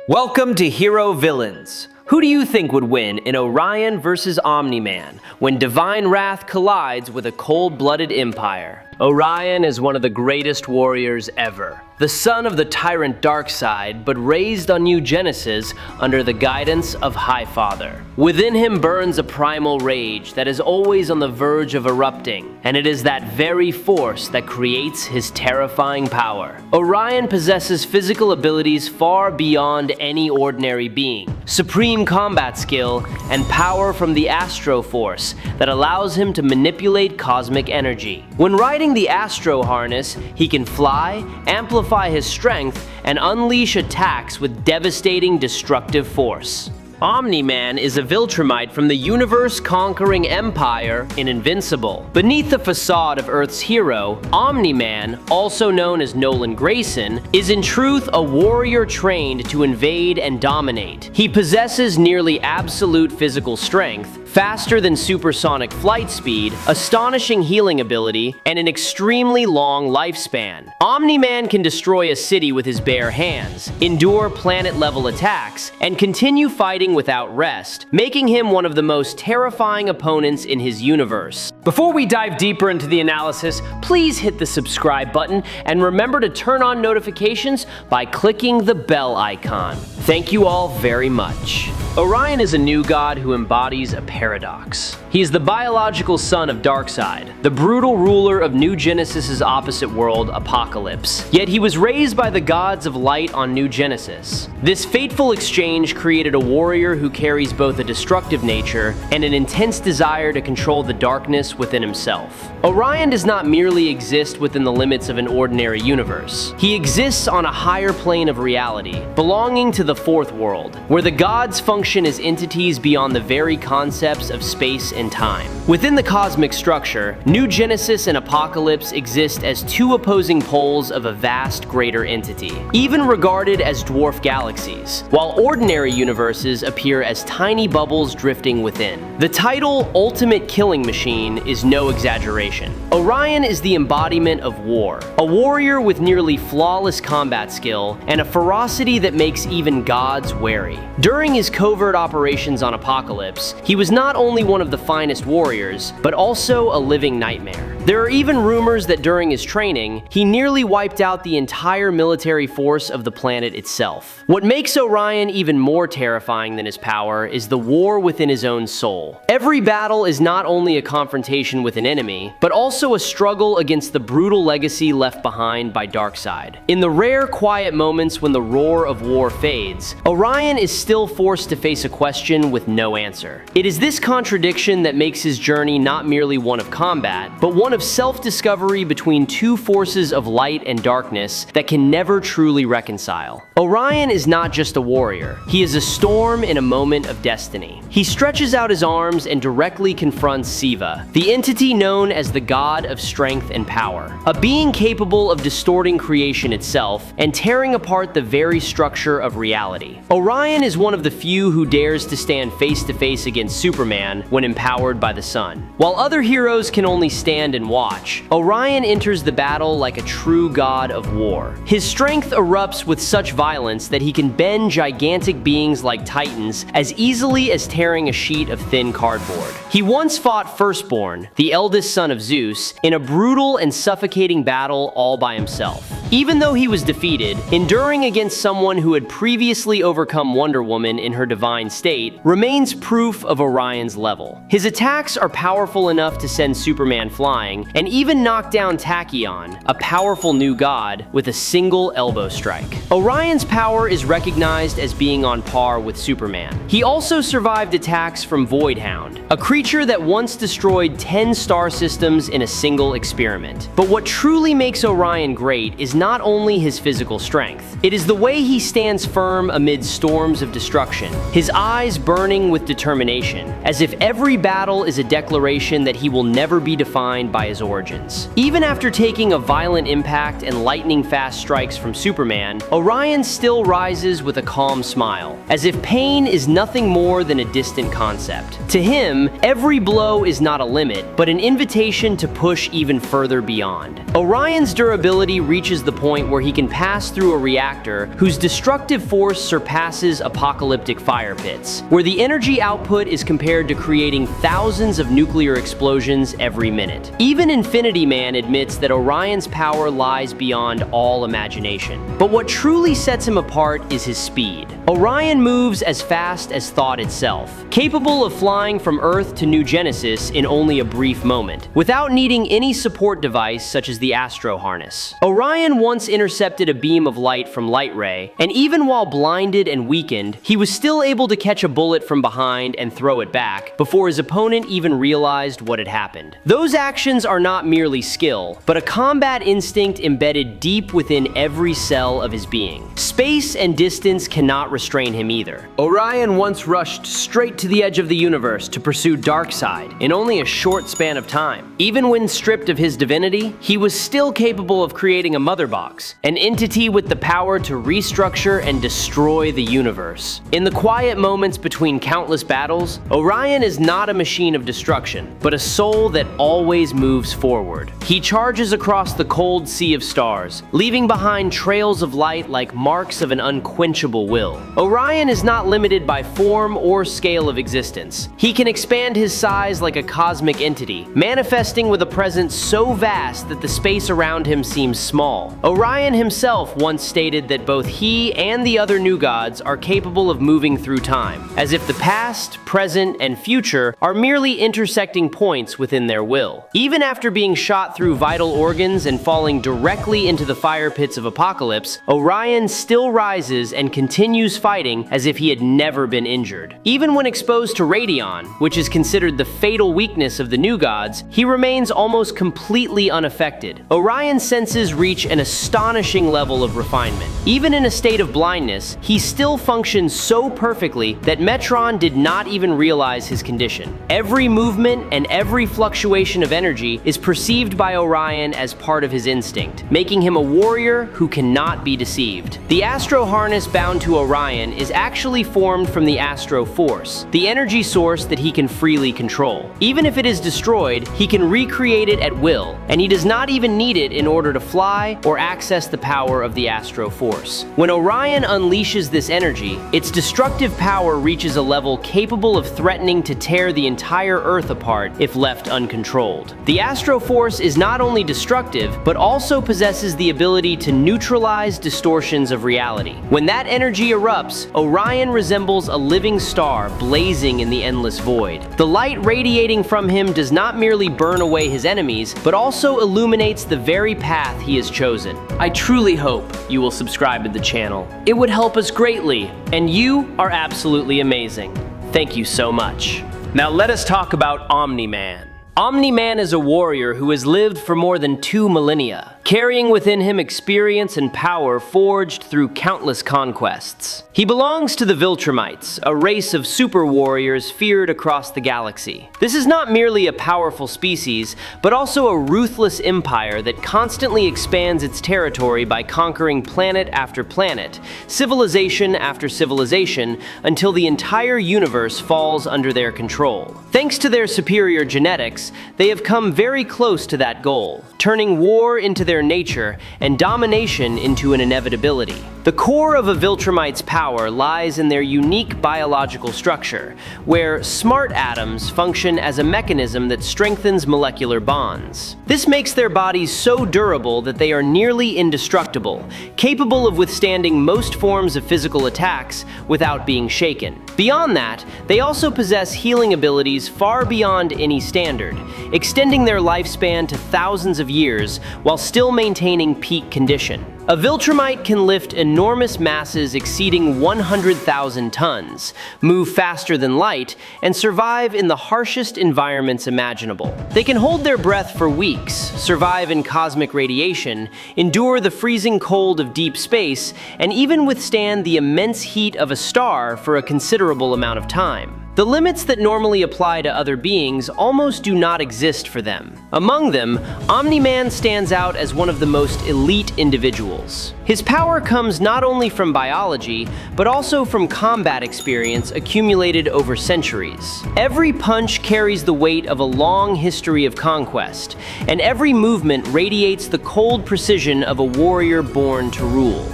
Welcome to HeroVillains. Who do you think would win in Orion versus Omni Man when divine wrath collides with a cold-blooded empire? Orion is one of the greatest warriors ever. The son of the tyrant Darkseid, but raised on New Genesis under the guidance of Highfather. Within him burns a primal rage that is always on the verge of erupting, and it is that very force that creates his terrifying power. Orion possesses physical abilities far beyond any ordinary being, supreme combat skill, and power from the Astro Force that allows him to manipulate cosmic energy. When riding the Astro Harness, he can fly, amplify his strength, and unleash attacks with devastating destructive force. Omni Man is a Viltrumite from the universe-conquering empire in Invincible. Beneath the facade of Earth's hero, Omni Man, also known as Nolan Grayson, is in truth a warrior trained to invade and dominate. He possesses nearly absolute physical strength, faster than supersonic flight speed, astonishing healing ability, and an extremely long lifespan. Omni Man can destroy a city with his bare hands, endure planet-level attacks, and continue fighting without rest, making him one of the most terrifying opponents in his universe. Before we dive deeper into the analysis, please hit the subscribe button and remember to turn on notifications by clicking the bell icon. Thank you all very much. Orion is a new god who embodies a paradox. He is the biological son of Darkseid, the brutal ruler of New Genesis' opposite world, Apocalypse. Yet he was raised by the gods of light on New Genesis. This fateful exchange created a warrior who carries both a destructive nature and an intense desire to control the darkness within himself. Orion does not merely exist within the limits of an ordinary universe. He exists on a higher plane of reality, belonging to the fourth world, where the gods function as entities beyond the very concepts of space and time. Within the cosmic structure, New Genesis and Apocalypse exist as two opposing poles of a vast greater entity, even regarded as dwarf galaxies, while ordinary universes appear as tiny bubbles drifting within. The title Ultimate Killing Machine is no exaggeration. Orion is the embodiment of war, a warrior with nearly flawless combat skill and a ferocity that makes even gods wary. During his covert operations on Apocalypse, he was not only one of the finest warriors, but also a living nightmare. There are even rumors that during his training, he nearly wiped out the entire military force of the planet itself. What makes Orion even more terrifying than his power is the war within his own soul. Every battle is not only a confrontation with an enemy, but also a struggle against the brutal legacy left behind by Darkseid. In the rare quiet moments when the roar of war fades, Orion is still forced to face a question with no answer. It is this contradiction that makes his journey not merely one of combat, but one of self-discovery between two forces of light and darkness that can never truly reconcile. Orion is not just a warrior. He is a storm in a moment of destiny. He stretches out his arms and directly confronts Siva, the entity known as the god of strength and power, a being capable of distorting creation itself and tearing apart the very structure of reality. Orion is one of the few who dares to stand face to face against Superman when empowered by the sun. While other heroes can only stand and watch, Orion enters the battle like a true god of war. His strength erupts with such violence that he can bend gigantic beings like titans as easily as tearing a sheet of thin cardboard. He once fought Firstborn, the eldest son of Zeus, in a brutal and suffocating battle all by himself. Even though he was defeated, enduring against someone who had previously overcome Wonder Woman in her divine state remains proof of Orion's level. His attacks are powerful enough to send Superman flying and even knock down Tachyon, a powerful new god, with a single elbow strike. Orion's power is recognized as being on par with Superman. He also survived attacks from Voidhound, a creature that once destroyed 10 star systems in a single experiment. But what truly makes Orion great is not only his physical strength. It is the way he stands firm amid storms of destruction, his eyes burning with determination, as if every battle is a declaration that he will never be defined by his origins. Even after taking a violent impact and lightning-fast strikes from Superman, Orion still rises with a calm smile, as if pain is nothing more than a distant concept. To him, every blow is not a limit, but an invitation to push even further beyond. Orion's durability reaches the point where he can pass through a reactor whose destructive force surpasses apocalyptic fire pits, where the energy output is compared to creating thousands of nuclear explosions every minute. Even Infinity Man admits that Orion's power lies beyond all imagination. But what truly sets him apart is his speed. Orion moves as fast as thought itself, capable of flying from Earth to New Genesis in only a brief moment, without needing any support device such as the Astro Harness. Orion once intercepted a beam of light from Light Ray, and even while blinded and weakened, he was still able to catch a bullet from behind and throw it back before his opponent even realized what had happened. Those actions are not merely skill, but a combat instinct embedded deep within every cell of his being. Space and distance cannot restrain him either. Orion once rushed straight to the edge of the universe to pursue Darkseid in only a short span of time. Even when stripped of his divinity, he was still capable of creating a mother box, an entity with the power to restructure and destroy the universe. In the quiet moments between countless battles, Orion is not a machine of destruction, but a soul that always moves forward. He charges across the cold sea of stars, leaving behind trails of light like marks of an unquenchable will. Orion is not limited by form or scale of existence. He can expand his size like a cosmic entity, manifesting with a presence so vast that the space around him seems small. Orion himself once stated that both he and the other new gods are capable of moving through time, as if the past, present, and future are merely intersecting points within their will. Even after being shot through vital organs and falling directly into the fire pits of Apocalypse, Orion still rises and continues fighting as if he had never been injured. Even when exposed to Radion, which is considered the fatal weakness of the new gods, he remains almost completely unaffected. Orion's senses reach an astonishing level of refinement. Even in a state of blindness, he still functions so perfectly that Metron did not even realize his condition. Every movement and every fluctuation of energy is perceived by Orion as part of his instinct, making him a warrior who cannot be deceived. The Astro Harness bound to Orion is actually formed from the Astro Force, the energy source that he can freely control. Even if it is destroyed, he can recreate it at will, and he does not even need it in order to fly or access the power of the Astro Force. When Orion unleashes this energy, its destructive power reaches a level capable of threatening to tear the entire Earth apart if left uncontrolled. The Astro Force is not only destructive, but also possesses the ability to neutralize distortions of reality. When that energy erupts, Orion resembles a living star blazing in the endless void. The light radiating from him does not merely burn away his enemies, but also illuminates the very path he has chosen. I truly hope you will subscribe to the channel. It would help us greatly, and you are absolutely amazing. Thank you so much. Now let us talk about Omni Man. Omni Man is a warrior who has lived for more than 2 millennia, carrying within him experience and power forged through countless conquests. He belongs to the Viltrumites, a race of super warriors feared across the galaxy. This is not merely a powerful species, but also a ruthless empire that constantly expands its territory by conquering planet after planet, civilization after civilization, until the entire universe falls under their control. Thanks to their superior genetics, they have come very close to that goal, turning war into their nature and domination into an inevitability. The core of a Viltrumite's power lies in their unique biological structure, where smart atoms function as a mechanism that strengthens molecular bonds. This makes their bodies so durable that they are nearly indestructible, capable of withstanding most forms of physical attacks without being shaken. Beyond that, they also possess healing abilities far beyond any standard, extending their lifespan to thousands of years while still maintaining peak condition. A Viltrumite can lift enormous masses exceeding 100,000 tons, move faster than light, and survive in the harshest environments imaginable. They can hold their breath for weeks, survive in cosmic radiation, endure the freezing cold of deep space, and even withstand the immense heat of a star for a considerable amount of time. The limits that normally apply to other beings almost do not exist for them. Among them, Omni Man stands out as one of the most elite individuals. His power comes not only from biology, but also from combat experience accumulated over centuries. Every punch carries the weight of a long history of conquest, and every movement radiates the cold precision of a warrior born to rule.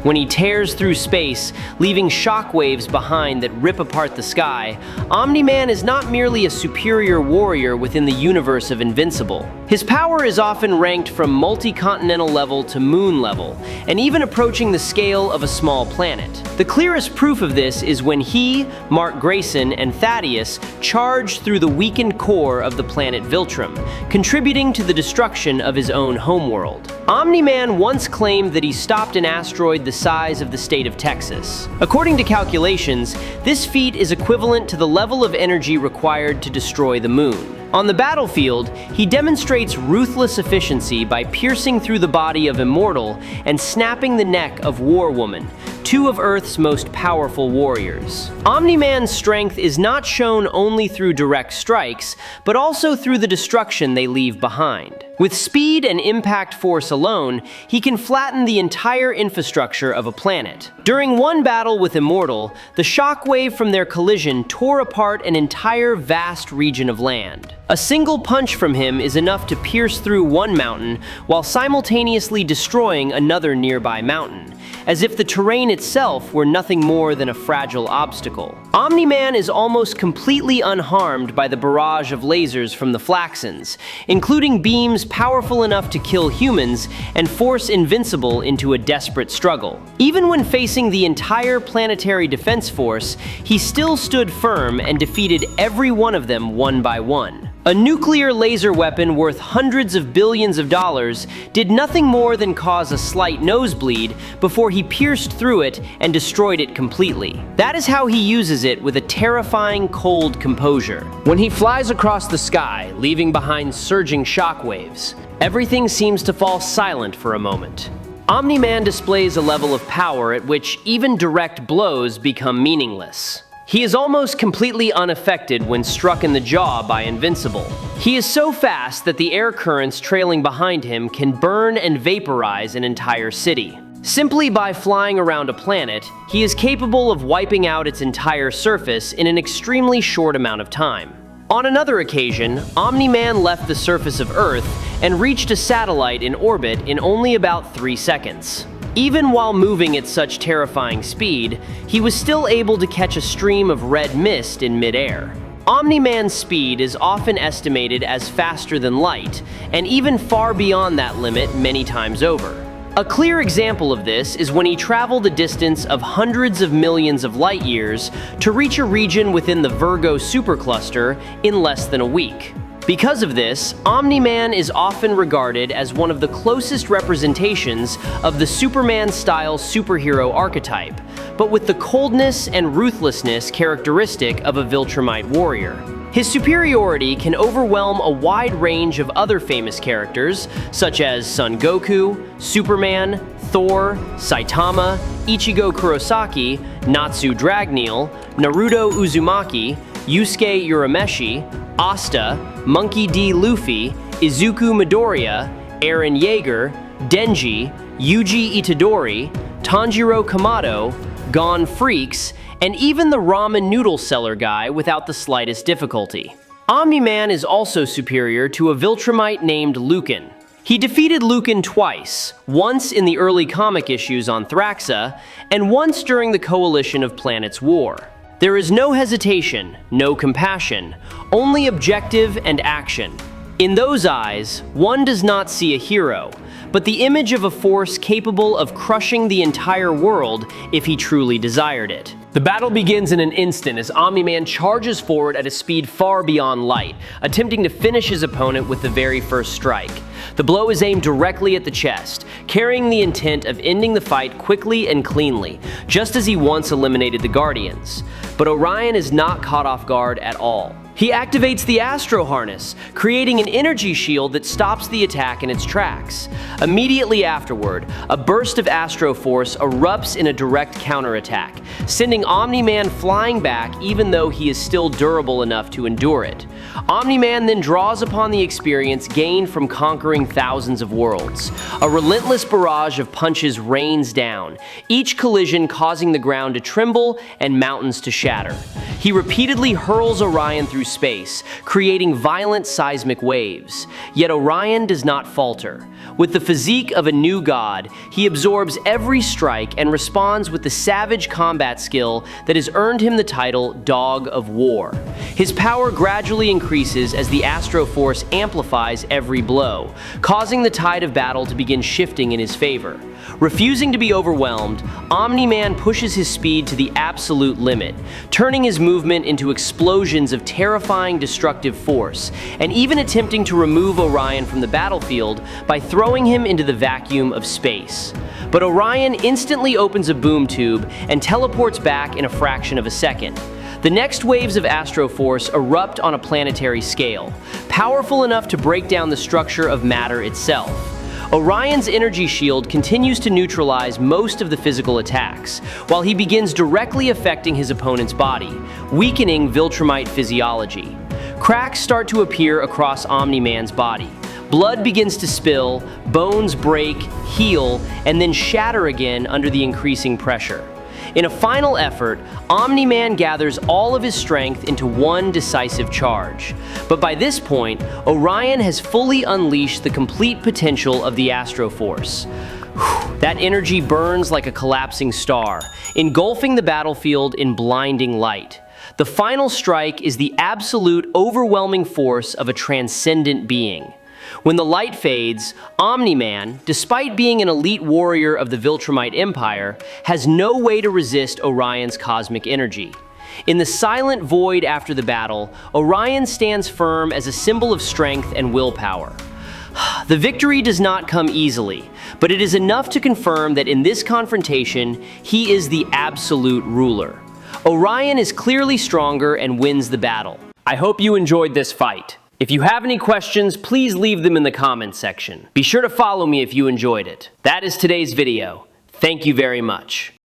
When he tears through space, leaving shockwaves behind that rip apart the sky, Omni Man is not merely a superior warrior within the universe of Invincible. His power is often ranked from multi-continental level to moon level, and even approaching the scale of a small planet. The clearest proof of this is when he, Nolan Grayson, and Thaddeus charge through the weakened core of the planet Viltrum, contributing to the destruction of his own homeworld. Omni Man once claimed that he stopped an asteroid the size of the state of Texas. According to calculations, this feat is equivalent to the level of energy required to destroy the moon. On the battlefield, he demonstrates ruthless efficiency by piercing through the body of Immortal and snapping the neck of War Woman, two of Earth's most powerful warriors. Omni Man's strength is not shown only through direct strikes, but also through the destruction they leave behind. With speed and impact force alone, he can flatten the entire infrastructure of a planet. During one battle with Immortal, the shockwave from their collision tore apart an entire vast region of land. A single punch from him is enough to pierce through one mountain while simultaneously destroying another nearby mountain, as if the terrain itself were nothing more than a fragile obstacle. Omni Man is almost completely unharmed by the barrage of lasers from the Flaxons, including beams powerful enough to kill humans and force Invincible into a desperate struggle. Even when facing the entire planetary defense force, he still stood firm and defeated every one of them one by one. A nuclear laser weapon worth hundreds of billions of dollars did nothing more than cause a slight nosebleed before he pierced through it and destroyed it completely. That is how he uses it, with a terrifying cold composure. When he flies across the sky, leaving behind surging shockwaves, everything seems to fall silent for a moment. Omni Man displays a level of power at which even direct blows become meaningless. He is almost completely unaffected when struck in the jaw by Invincible. He is so fast that the air currents trailing behind him can burn and vaporize an entire city. Simply by flying around a planet, he is capable of wiping out its entire surface in an extremely short amount of time. On another occasion, Omni Man left the surface of Earth and reached a satellite in orbit in only about 3 seconds. Even while moving at such terrifying speed, he was still able to catch a stream of red mist in midair. Omni Man's speed is often estimated as faster than light, and even far beyond that limit many times over. A clear example of this is when he traveled a distance of hundreds of millions of light years to reach a region within the Virgo supercluster in less than a week. Because of this, Omni Man is often regarded as one of the closest representations of the Superman-style superhero archetype, but with the coldness and ruthlessness characteristic of a Viltrumite warrior. His superiority can overwhelm a wide range of other famous characters, such as Son Goku, Superman, Thor, Saitama, Ichigo Kurosaki, Natsu Dragneel, Naruto Uzumaki, Yusuke Urameshi, Asta, Monkey D. Luffy, Izuku Midoriya, Eren Yeager, Denji, Yuji Itadori, Tanjiro Kamado, Gon Freaks, and even the ramen noodle seller guy without the slightest difficulty. Omni Man is also superior to a Viltrumite named Lucan. He defeated Lucan twice, once in the early comic issues on Thraxa, and once during the Coalition of Planets War. There is no hesitation, no compassion, only objective and action. In those eyes, one does not see a hero, but the image of a force capable of crushing the entire world if he truly desired it. The battle begins in an instant as Omni Man charges forward at a speed far beyond light, attempting to finish his opponent with the very first strike. The blow is aimed directly at the chest, carrying the intent of ending the fight quickly and cleanly, just as he once eliminated the Guardians. But Orion is not caught off guard at all. He activates the Astro Harness, creating an energy shield that stops the attack in its tracks. Immediately afterward, a burst of Astro Force erupts in a direct counterattack, sending Omni Man flying back even though he is still durable enough to endure it. Omni Man then draws upon the experience gained from conquering thousands of worlds. A relentless barrage of punches rains down, each collision causing the ground to tremble and mountains to shatter. He repeatedly hurls Orion through space, creating violent seismic waves. Yet Orion does not falter. With the physique of a new god, he absorbs every strike and responds with the savage combat skill that has earned him the title Dog of War. His power gradually increases as the Astro Force amplifies every blow, causing the tide of battle to begin shifting in his favor. Refusing to be overwhelmed, Omni Man pushes his speed to the absolute limit, turning his movement into explosions of terrifying destructive force, and even attempting to remove Orion from the battlefield by throwing him into the vacuum of space. But Orion instantly opens a boom tube and teleports back in a fraction of a second. The next waves of Astro Force erupt on a planetary scale, powerful enough to break down the structure of matter itself. Orion's energy shield continues to neutralize most of the physical attacks, while he begins directly affecting his opponent's body, weakening Viltrumite physiology. Cracks start to appear across Omni Man's body. Blood begins to spill, bones break, heal, and then shatter again under the increasing pressure. In a final effort, Omni Man gathers all of his strength into one decisive charge. But by this point, Orion has fully unleashed the complete potential of the Astro Force. That energy burns like a collapsing star, engulfing the battlefield in blinding light. The final strike is the absolute overwhelming force of a transcendent being. When the light fades, Omni Man, despite being an elite warrior of the Viltrumite Empire, has no way to resist Orion's cosmic energy. In the silent void after the battle, Orion stands firm as a symbol of strength and willpower. The victory does not come easily, but it is enough to confirm that in this confrontation, he is the absolute ruler. Orion is clearly stronger and wins the battle. I hope you enjoyed this fight. If you have any questions, please leave them in the comments section. Be sure to follow me if you enjoyed it. That is today's video. Thank you very much.